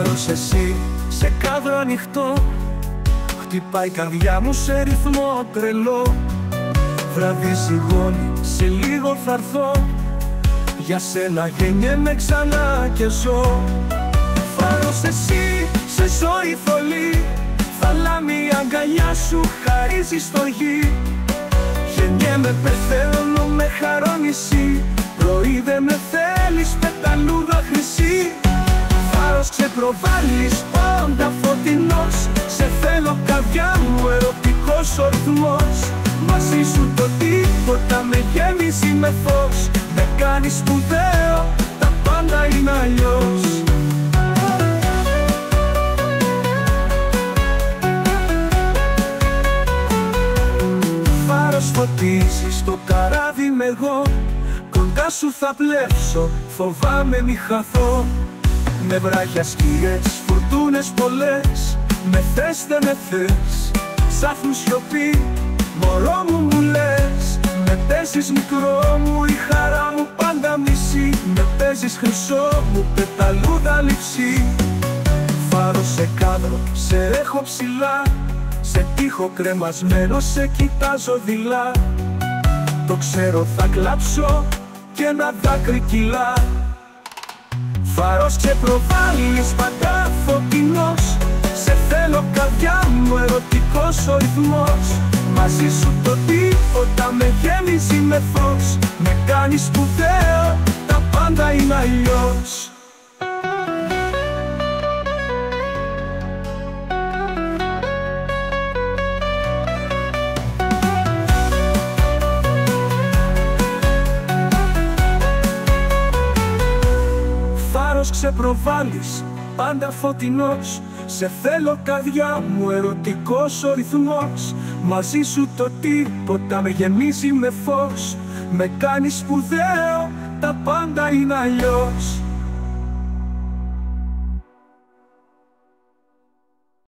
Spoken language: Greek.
Φάρος εσύ σε κάδρο ανοιχτό, χτυπάει η καρδιά μου σε ρυθμό τρελό. Βράδυ ζυγώνει, σε λίγο θα έρθω, για σένα γεννιέμαι ξανά και ζω. Φάρος εσύ σε ζωή θολή, θαλάμη η αγκαλιά σου χαρίζει στοργή. Γεννιέμαι, πεθαίνω, με χαρώνει, πρωί δε με θέλεις, πεταλούδα χρυσή. Φάρος ξεπροβάλλεις, πάντα φωτεινός, σε θέλω καρδιά μου, ερωτικός ο ρυθμός. Μαζί σου το τίποτα με γέμιζει με φως, με κάνει σπουδαίο, τα πάντα είναι αλλιώς. Φάρος φωτίζεις, το καράβι είμαι εγώ, κοντά σου θα πλέψω, φοβάμαι μη χαθώ. Με βράχια σκιές, φουρτούνες πολλές, με θες δεν με θες, ψάχνουν σιωπή, μωρό μου λες. Με παίζεις μικρό μου, η χαρά μου πάντα μισή, με παίζεις χρυσό μου, πεταλούδα λειψή. Φάρος σε κάδρο, σε έχω ψηλά, σε τοίχο κρεμασμένο, σε κοιτάζω δειλά. Το ξέρω θα κλάψω και ένα δάκρυ κυλά. Φάρος ξεπροβάλλεις, πάντα φωτεινός, σε θέλω καρδιά μου, ερωτικός ο ρυθμός. Μαζί σου το τίποτα με γέμιζει με φως, με κάνει σπουδαίο, τα πάντα είναι αλλιώς. Φάρος ξεπροβάλλεις, πάντα φωτεινός, σε θέλω καρδιά μου, ερωτικός ο ρυθμός. Μαζί σου το τίποτα με γεμίζει με φως, με κάνει σπουδαίο, τα πάντα είναι αλλιώς.